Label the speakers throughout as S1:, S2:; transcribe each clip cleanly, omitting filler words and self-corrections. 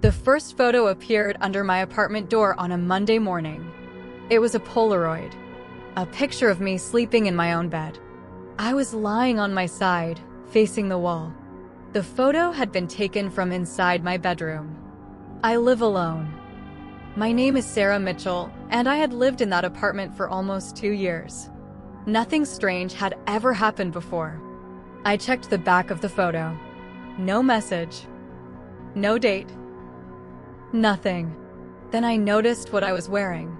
S1: The first photo appeared under my apartment door on a Monday morning. It was a Polaroid, a picture of me sleeping in my own bed. I was lying on my side, facing the wall. The photo had been taken from inside my bedroom. I live alone. My name is Sarah Mitchell, and I had lived in that apartment for almost 2 years. Nothing strange had ever happened before. I checked the back of the photo. No message. No date. Nothing. Then I noticed what I was wearing.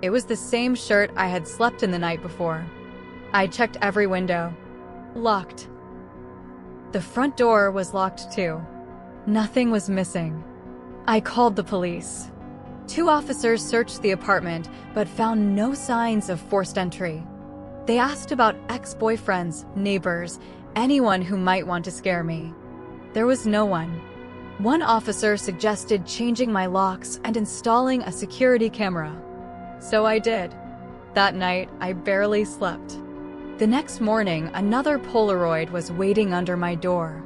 S1: It was the same shirt I had slept in the night before. I checked every window. Locked. The front door was locked too. Nothing was missing. I called the police. 2 officers searched the apartment but found no signs of forced entry. They asked about ex-boyfriends, neighbors, anyone who might want to scare me. There was no one. One officer suggested changing my locks and installing a security camera. So I did. That night, I barely slept. The next morning, another Polaroid was waiting under my door.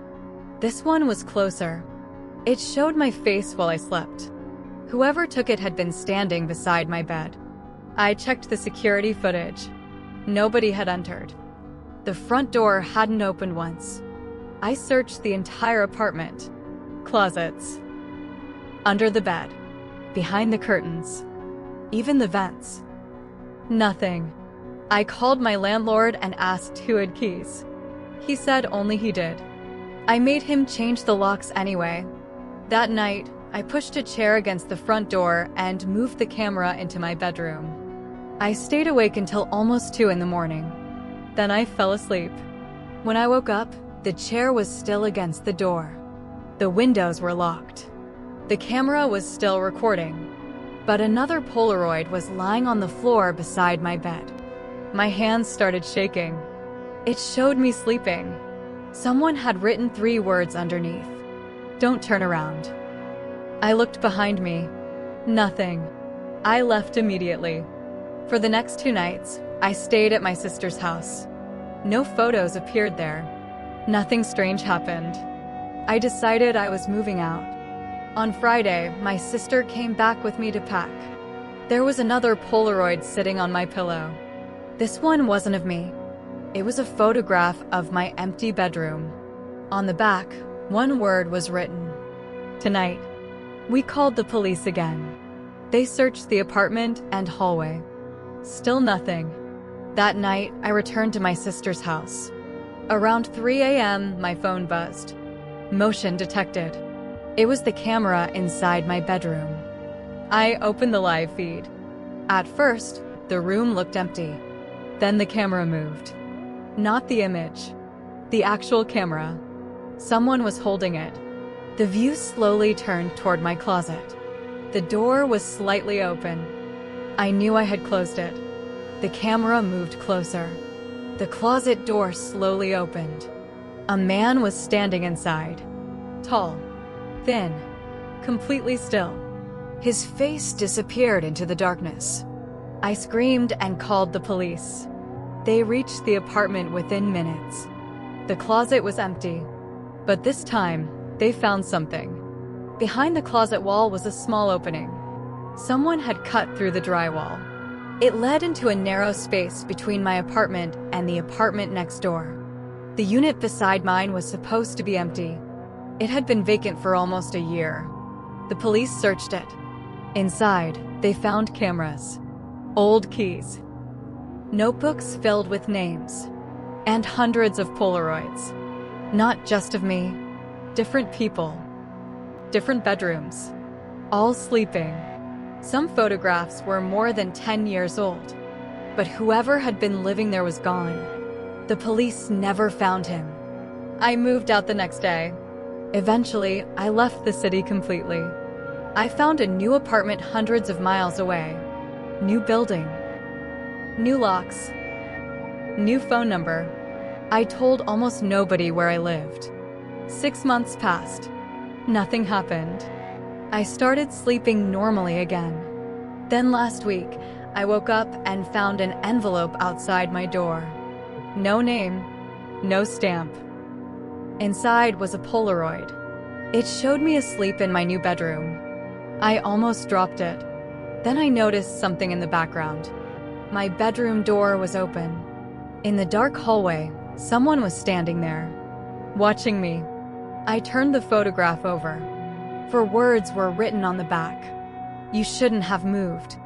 S1: This one was closer. It showed my face while I slept. Whoever took it had been standing beside my bed. I checked the security footage. Nobody had entered. The front door hadn't opened once. I searched the entire apartment. Closets. Under the bed. Behind the curtains. Even the vents. Nothing. I called my landlord and asked who had keys. He said only he did. I made him change the locks anyway. That night, I pushed a chair against the front door and moved the camera into my bedroom. I stayed awake until almost 2 in the morning. Then I fell asleep. When I woke up, the chair was still against the door. The windows were locked. The camera was still recording, but another Polaroid was lying on the floor beside my bed. My hands started shaking. It showed me sleeping. Someone had written 3 words underneath. Don't turn around. I looked behind me. Nothing. I left immediately. For the next 2 nights, I stayed at my sister's house. No photos appeared there. Nothing strange happened. I decided I was moving out. On Friday, my sister came back with me to pack. There was another Polaroid sitting on my pillow. This one wasn't of me. It was a photograph of my empty bedroom. On the back, 1 word was written. Tonight. We called the police again. They searched the apartment and hallway. Still nothing. That night, I returned to my sister's house. Around 3 a.m., my phone buzzed. Motion detected. It was the camera inside my bedroom. I opened the live feed. At first, the room looked empty. Then the camera moved. Not the image. The actual camera. Someone was holding it. The view slowly turned toward my closet. The door was slightly open. I knew I had closed it. The camera moved closer. The closet door slowly opened. A man was standing inside. Tall, thin, completely still. His face disappeared into the darkness. I screamed and called the police. They reached the apartment within minutes. The closet was empty, but this time, they found something. Behind the closet wall was a small opening. Someone had cut through the drywall. It led into a narrow space between my apartment and the apartment next door. The unit beside mine was supposed to be empty. It had been vacant for almost a year. The police searched it. Inside, they found cameras, old keys, notebooks filled with names, and hundreds of Polaroids. Not just of me, different people, different bedrooms, all sleeping. Some photographs were more than 10 years old, but whoever had been living there was gone. The police never found him. I moved out the next day. Eventually, I left the city completely. I found a new apartment hundreds of miles away. New building. New locks. New phone number. I told almost nobody where I lived. 6 months passed. Nothing happened. I started sleeping normally again. Then last week, I woke up and found an envelope outside my door. No name, no stamp. Inside was a Polaroid. It showed me asleep in my new bedroom. I almost dropped it. Then I noticed something in the background. My bedroom door was open. In the dark hallway, someone was standing there, watching me. I turned the photograph over, for words were written on the back. "You shouldn't have moved."